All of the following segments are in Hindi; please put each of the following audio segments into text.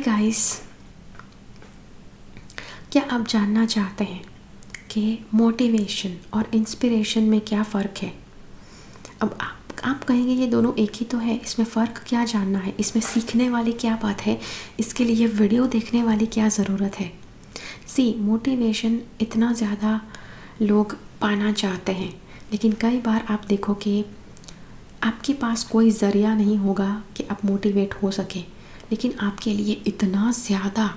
गाइस, क्या आप जानना चाहते हैं कि मोटिवेशन और इंस्पिरेशन में क्या फ़र्क है? अब आप कहेंगे ये दोनों एक ही तो है, इसमें फ़र्क क्या जानना है, इसमें सीखने वाली क्या बात है, इसके लिए वीडियो देखने वाली क्या ज़रूरत है। मोटिवेशन इतना ज़्यादा लोग पाना चाहते हैं, लेकिन कई बार आप देखो कि आपके पास कोई ज़रिया नहीं होगा कि आप मोटिवेट हो सके, लेकिन आपके लिए इतना ज़्यादा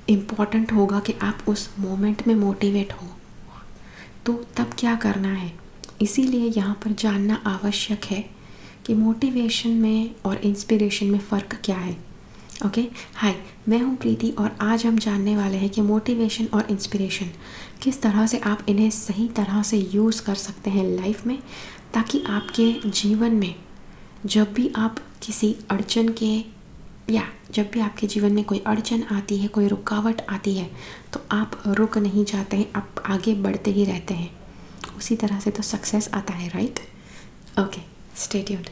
इम्पॉर्टेंट होगा कि आप उस मोमेंट में मोटिवेट हो। तो तब क्या करना है, इसीलिए यहाँ पर जानना आवश्यक है कि मोटिवेशन में और इंस्पिरेशन में फ़र्क क्या है। ओके, हाय, मैं हूँ प्रीति और आज हम जानने वाले हैं कि मोटिवेशन और इंस्पिरेशन किस तरह से आप इन्हें सही तरह से यूज़ कर सकते हैं लाइफ में, ताकि आपके जीवन में जब भी आप किसी अड़चन के या जब भी आपके जीवन में कोई अड़चन आती है, कोई रुकावट आती है, तो आप रुक नहीं जाते हैं, आप आगे बढ़ते ही रहते हैं। उसी तरह से तो सक्सेस आता है, राइट? Okay, stay tuned.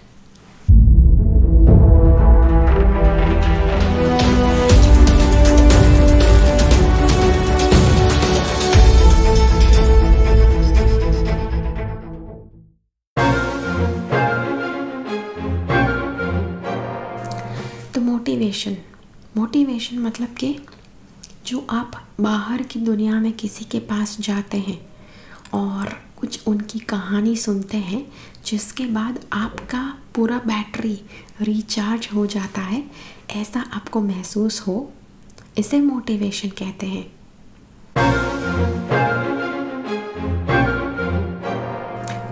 तो मोटिवेशन मतलब कि जो आप बाहर की दुनिया में किसी के पास जाते हैं और कुछ उनकी कहानी सुनते हैं, जिसके बाद आपका पूरा बैटरी रिचार्ज हो जाता है, ऐसा आपको महसूस हो, इसे मोटिवेशन कहते हैं।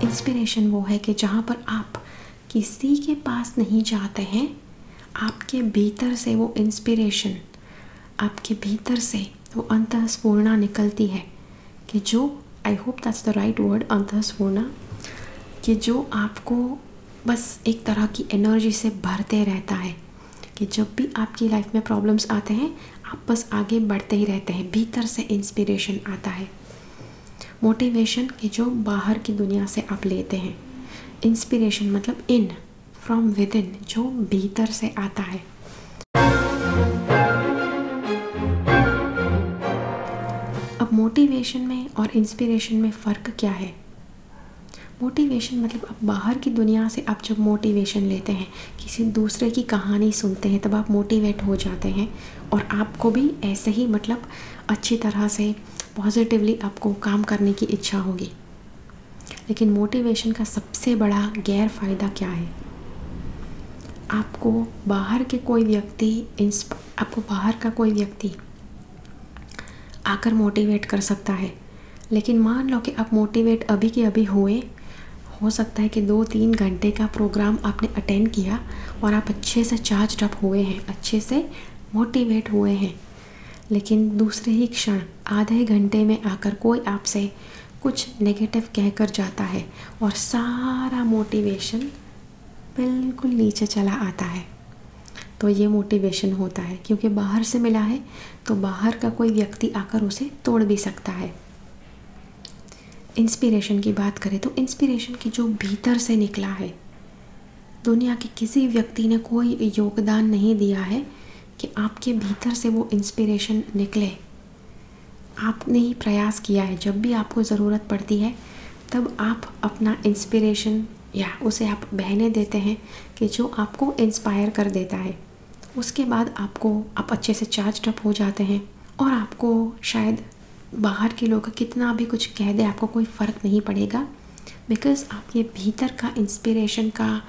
इंस्पिरेशन वो है कि जहाँ पर आप किसी के पास नहीं जाते हैं, आपके भीतर से वो इंस्पिरेशन, आपके भीतर से वो अंतःस्फूर्णा निकलती है कि जो, I hope that's the right word, अंतःस्फूर्णा, कि जो आपको बस एक तरह की एनर्जी से भरते रहता है कि जब भी आपकी लाइफ में प्रॉब्लम्स आते हैं, आप बस आगे बढ़ते ही रहते हैं। भीतर से इंस्पिरेशन आता है। मोटिवेशन कि जो बाहर की दुनिया से आप लेते हैं, इंस्पिरेशन मतलब इन, फ्रॉम विद इन, जो भीतर से आता है। अब मोटिवेशन में और इंस्पिरेशन में फ़र्क क्या है? मोटिवेशन मतलब अब बाहर की दुनिया से आप जब मोटिवेशन लेते हैं, किसी दूसरे की कहानी सुनते हैं, तब आप मोटिवेट हो जाते हैं और आपको भी ऐसे ही मतलब अच्छी तरह से पॉजिटिवली आपको काम करने की इच्छा होगी। लेकिन मोटिवेशन का सबसे बड़ा गैर फ़ायदा क्या है? आपको बाहर का कोई व्यक्ति आकर मोटिवेट कर सकता है, लेकिन मान लो कि आप मोटिवेट अभी के अभी हुए, हो सकता है कि 2-3 घंटे का प्रोग्राम आपने अटेंड किया और आप अच्छे से चार्ज अप हुए हैं, अच्छे से मोटिवेट हुए हैं, लेकिन दूसरे ही क्षण आधे घंटे में आकर कोई आपसे कुछ नेगेटिव कहकर जाता है और सारा मोटिवेशन बिल्कुल नीचे चला आता है। तो ये मोटिवेशन होता है, क्योंकि बाहर से मिला है, तो बाहर का कोई व्यक्ति आकर उसे तोड़ भी सकता है। इंस्पिरेशन की बात करें तो इंस्पिरेशन की जो भीतर से निकला है, दुनिया के किसी व्यक्ति ने कोई योगदान नहीं दिया है कि आपके भीतर से वो इंस्पिरेशन निकले। आपने ही प्रयास किया है। जब भी आपको ज़रूरत पड़ती है, तब आप अपना इंस्पिरेशन या उसे आप बहने देते हैं कि जो आपको इंस्पायर कर देता है। उसके बाद आप अच्छे से चार्ज अप हो जाते हैं और आपको शायद बाहर के लोग कितना भी कुछ कह दे, आपको कोई फ़र्क नहीं पड़ेगा, बिकॉज़ आपके भीतर का इंस्पिरेशन का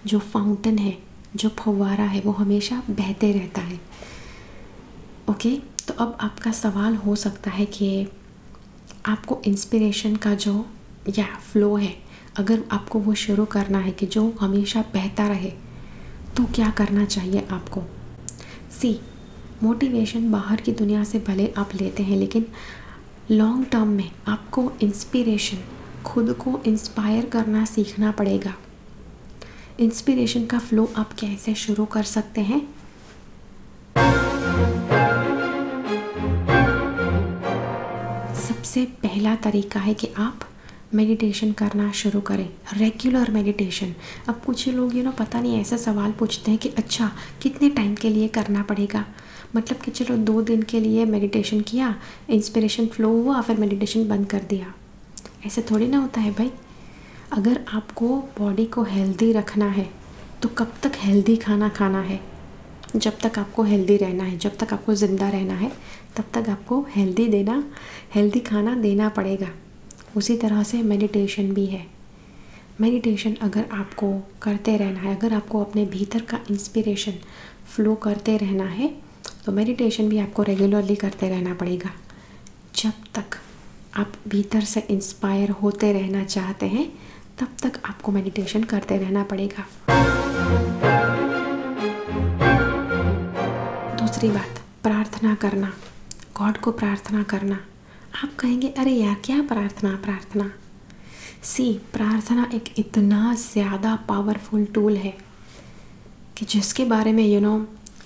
जो फाउंटेन है, जो फव्वारा है, वो हमेशा बहते रहता है। ओके, तो अब आपका सवाल हो सकता है कि आपको इंस्पिरेशन का जो या फ्लो है, अगर आपको वो शुरू करना है कि जो हमेशा बहता रहे, तो क्या करना चाहिए आपको? मोटिवेशन बाहर की दुनिया से भले आप लेते हैं, लेकिन लॉन्ग टर्म में आपको इंस्पिरेशन, खुद को इंस्पायर करना सीखना पड़ेगा। इंस्पिरेशन का फ्लो आप कैसे शुरू कर सकते हैं? सबसे पहला तरीका है कि आप मेडिटेशन करना शुरू करें, रेगुलर मेडिटेशन। अब कुछ लोग पता नहीं ऐसा सवाल पूछते हैं कि अच्छा कितने टाइम के लिए करना पड़ेगा, मतलब कि चलो 2 दिन के लिए मेडिटेशन किया, इंस्पिरेशन फ्लो हुआ, फिर मेडिटेशन बंद कर दिया। ऐसे थोड़ी ना होता है भाई। अगर आपको बॉडी को हेल्दी रखना है तो कब तक हेल्दी खाना खाना है? जब तक आपको हेल्दी रहना है, जब तक आपको ज़िंदा रहना है, तब तक आपको हेल्दी खाना देना पड़ेगा। उसी तरह से मेडिटेशन भी है। मेडिटेशन अगर आपको करते रहना है, अगर आपको अपने भीतर का इंस्पिरेशन फ्लो करते रहना है, तो मेडिटेशन भी आपको रेगुलरली करते रहना पड़ेगा। जब तक आप भीतर से इंस्पायर होते रहना चाहते हैं, तब तक आपको मेडिटेशन करते रहना पड़ेगा। दूसरी बात, प्रार्थना करना, गॉड को प्रार्थना करना। आप कहेंगे अरे यार क्या प्रार्थना। प्रार्थना एक इतना ज़्यादा पावरफुल टूल है कि जिसके बारे में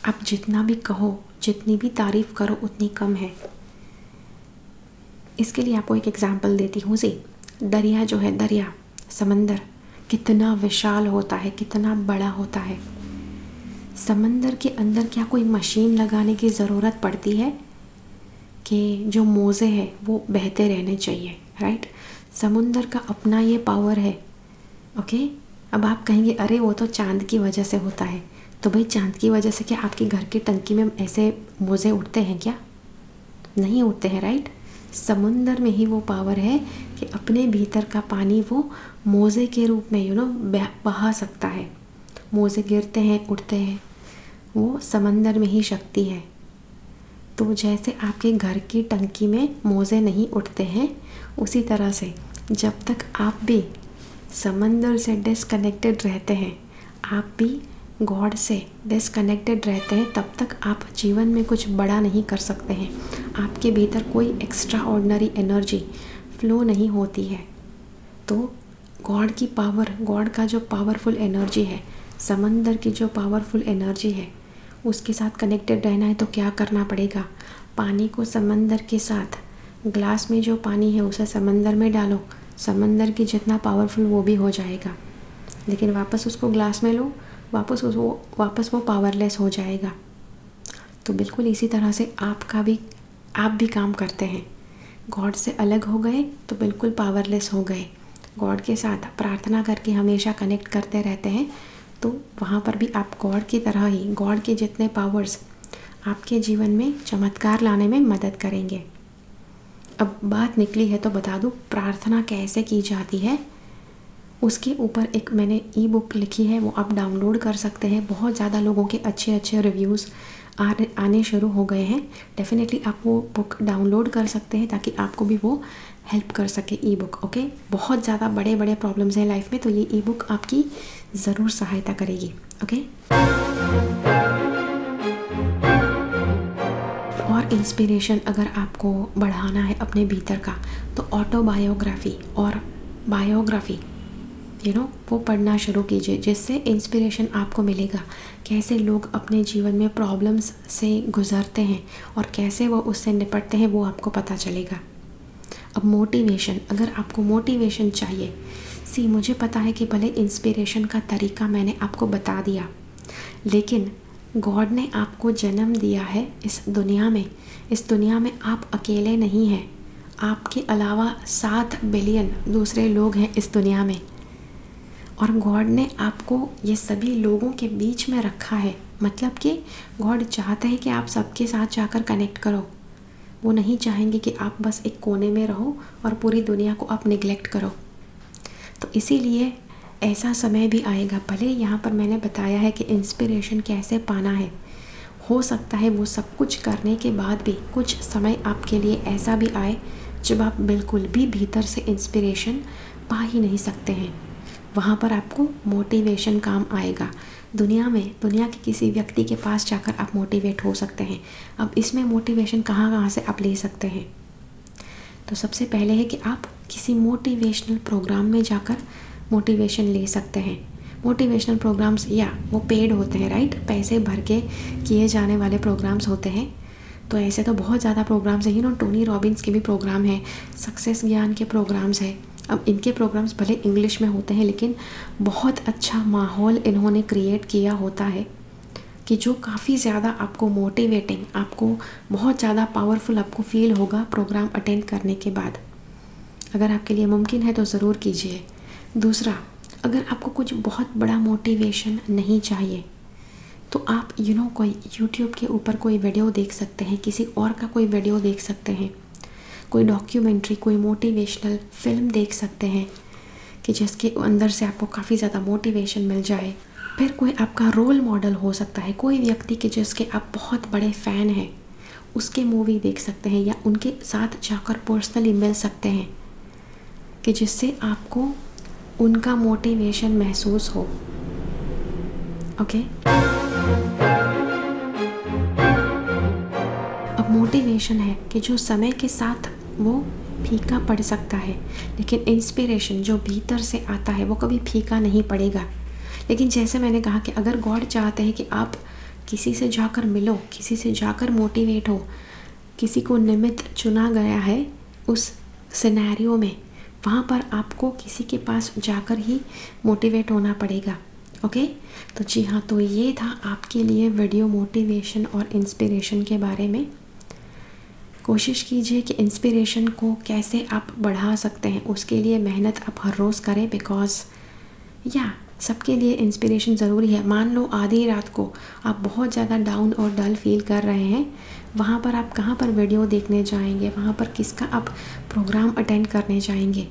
आप जितना भी कहो, जितनी भी तारीफ़ करो उतनी कम है। इसके लिए आपको एक एग्जांपल देती हूँ। दरिया जो है, दरिया समंदर कितना विशाल होता है, कितना बड़ा होता है। समंदर के अंदर क्या कोई मशीन लगाने की ज़रूरत पड़ती है कि जो मोज़े हैं वो बहते रहने चाहिए, राइट? समुंदर का अपना ये पावर है। ओके, अब आप कहेंगे अरे वो तो चांद की वजह से होता है। तो भाई चांद की वजह से क्या आपके घर की टंकी में ऐसे मोज़े उठते हैं क्या? नहीं उठते हैं, राइट? समुंदर में ही वो पावर है कि अपने भीतर का पानी वो मोज़े के रूप में बहा सकता है। मोज़े गिरते हैं, उठते हैं, वो समंदर में ही शक्ति है। तो जैसे आपके घर की टंकी में मोज़े नहीं उठते हैं, उसी तरह से जब तक आप भी समंदर से डिस्कनेक्टेड रहते हैं, आप भी गॉड से डिस्कनेक्टेड रहते हैं, तब तक आप जीवन में कुछ बड़ा नहीं कर सकते हैं। आपके भीतर कोई एक्स्ट्रा ऑर्डिनरी एनर्जी फ्लो नहीं होती है। तो गॉड की पावर, गॉड का जो पावरफुल एनर्जी है, समंदर की जो पावरफुल एनर्जी है, उसके साथ कनेक्टेड रहना है तो क्या करना पड़ेगा? पानी को समंदर के साथ, ग्लास में जो पानी है उसे समंदर में डालो, समंदर की जितना पावरफुल वो भी हो जाएगा। लेकिन वापस उसको ग्लास में लो, वापस वो पावरलेस हो जाएगा। तो बिल्कुल इसी तरह से आप भी काम करते हैं। गॉड से अलग हो गए तो बिल्कुल पावरलेस हो गए। गॉड के साथ प्रार्थना करके हमेशा कनेक्ट करते रहते हैं, तो वहाँ पर भी आप गॉड की तरह ही, गॉड के जितने पावर्स आपके जीवन में चमत्कार लाने में मदद करेंगे। अब बात निकली है तो बता दूँ प्रार्थना कैसे की जाती है। उसके ऊपर एक मैंने ई बुक लिखी है, वो आप डाउनलोड कर सकते हैं। बहुत ज़्यादा लोगों के अच्छे रिव्यूज़ आने शुरू हो गए हैं। डेफिनेटली आप वो बुक डाउनलोड कर सकते हैं ताकि आपको भी वो हेल्प कर सके ई बुक। ओके, बहुत ज़्यादा बड़े प्रॉब्लम्स हैं लाइफ में, तो ये ई बुक आपकी ज़रूर सहायता करेगी। ओके, और इंस्पिरेशन अगर आपको बढ़ाना है अपने भीतर का, तो ऑटोबायोग्राफी और बायोग्राफी वो पढ़ना शुरू कीजिए, जिससे इंस्पिरेशन आपको मिलेगा। कैसे लोग अपने जीवन में प्रॉब्लम्स से गुज़रते हैं और कैसे वो उससे निपटते हैं, वो आपको पता चलेगा। अब मोटिवेशन, अगर आपको मोटिवेशन चाहिए, मुझे पता है कि भले इंस्पिरेशन का तरीका मैंने आपको बता दिया, लेकिन गॉड ने आपको जन्म दिया है इस दुनिया में आप अकेले नहीं हैं। आपके अलावा 7 बिलियन दूसरे लोग हैं इस दुनिया में, और गॉड ने आपको ये सभी लोगों के बीच में रखा है। मतलब कि गॉड चाहते हैं कि आप सबके साथ जाकर कनेक्ट करो। वो नहीं चाहेंगे कि आप बस एक कोने में रहो और पूरी दुनिया को आप निगलेक्ट करो। तो इसीलिए ऐसा समय भी आएगा, भले यहाँ पर मैंने बताया है कि इंस्पिरेशन कैसे पाना है, हो सकता है वो सब कुछ करने के बाद भी कुछ समय आपके लिए ऐसा भी आए जब आप बिल्कुल भी भीतर से इंस्पिरेशन पा ही नहीं सकते हैं। वहाँ पर आपको मोटिवेशन काम आएगा। दुनिया के किसी व्यक्ति के पास जाकर आप मोटिवेट हो सकते हैं। अब इसमें मोटिवेशन कहाँ से आप ले सकते हैं? तो सबसे पहले है कि आप किसी मोटिवेशनल प्रोग्राम में जाकर मोटिवेशन ले सकते हैं। मोटिवेशनल प्रोग्राम्स या वो पेड होते हैं, राइट? पैसे भर के किए जाने वाले प्रोग्राम्स होते हैं। तो ऐसे तो बहुत ज़्यादा प्रोग्राम्स हैं, टोनी रॉबिन्स के भी प्रोग्राम हैं, सक्सेस ज्ञान के प्रोग्राम्स हैं। अब इनके प्रोग्राम्स भले इंग्लिश में होते हैं, लेकिन बहुत अच्छा माहौल इन्होंने क्रिएट किया होता है कि जो काफ़ी ज़्यादा आपको मोटिवेटिंग, आपको बहुत ज़्यादा पावरफुल आपको फील होगा प्रोग्राम अटेंड करने के बाद। अगर आपके लिए मुमकिन है तो ज़रूर कीजिए। दूसरा, अगर आपको कुछ बहुत बड़ा मोटिवेशन नहीं चाहिए तो आप कोई यूट्यूब के ऊपर कोई वीडियो देख सकते हैं, किसी और का कोई वीडियो देख सकते हैं, कोई डॉक्यूमेंट्री, कोई मोटिवेशनल फिल्म देख सकते हैं कि जिसके अंदर से आपको काफ़ी ज़्यादा मोटिवेशन मिल जाए। फिर कोई आपका रोल मॉडल हो सकता है, कोई व्यक्ति के जिसके आप बहुत बड़े फ़ैन हैं, उसके मूवी देख सकते हैं या उनके साथ जाकर पर्सनली मिल सकते हैं कि जिससे आपको उनका मोटिवेशन महसूस हो। ओके, अब मोटिवेशन है कि जो समय के साथ वो फीका पड़ सकता है, लेकिन इंस्पिरेशन जो भीतर से आता है वो कभी फीका नहीं पड़ेगा। लेकिन जैसे मैंने कहा कि अगर गॉड चाहते हैं कि आप किसी से जाकर मिलो, किसी से जाकर मोटिवेट हो, किसी को निमित्त चुना गया है उस सिनेरियो में, वहाँ पर आपको किसी के पास जाकर ही मोटिवेट होना पड़ेगा। ओके, तो जी हाँ, तो ये था आपके लिए वीडियो मोटिवेशन और इंस्पिरेशन के बारे में। कोशिश कीजिए कि इंस्पिरेशन को कैसे आप बढ़ा सकते हैं, उसके लिए मेहनत आप हर रोज़ करें, बिकॉज़ सबके लिए इंस्पिरेशन ज़रूरी है। मान लो आधी रात को आप बहुत ज़्यादा डाउन और डल फील कर रहे हैं, वहाँ पर आप कहाँ पर वीडियो देखने जाएंगे, वहाँ पर किसका आप प्रोग्राम अटेंड करने जाएंगे?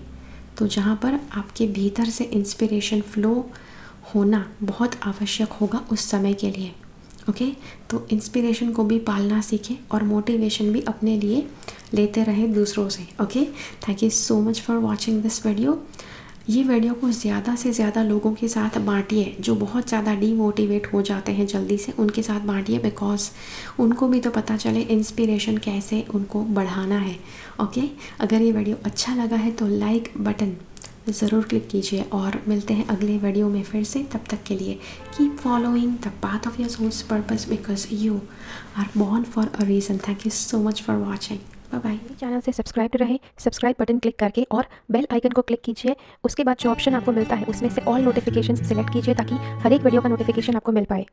तो जहाँ पर आपके भीतर से इंस्पिरेशन फ्लो होना बहुत आवश्यक होगा उस समय के लिए। ओके, तो इंस्पिरेशन को भी पालना सीखें और मोटिवेशन भी अपने लिए लेते रहें दूसरों से। Okay, thank you so much for watching this video. ये वीडियो को ज़्यादा से ज़्यादा लोगों के साथ बांटिए जो बहुत ज़्यादा डीमोटिवेट हो जाते हैं जल्दी से, उनके साथ बांटिए, बिकॉज़ उनको भी तो पता चले इंस्पिरेशन कैसे उनको बढ़ाना है। ओके, अगर ये वीडियो अच्छा लगा है तो लाइक बटन ज़रूर क्लिक कीजिए और मिलते हैं अगले वीडियो में फिर से। तब तक के लिए keep following the path of your soul's purpose, because you are born for a reason. Thank you so much for watching. Bye bye. Channel से सब्सक्राइब रहे, सब्सक्राइब बटन क्लिक करके और बेल आइकन को क्लिक कीजिए। उसके बाद जो ऑप्शन आपको मिलता है उसमें से ऑल नोटिफिकेशन सिलेक्ट कीजिए ताकि हर एक वीडियो का नोटिफिकेशन आपको मिल पाए।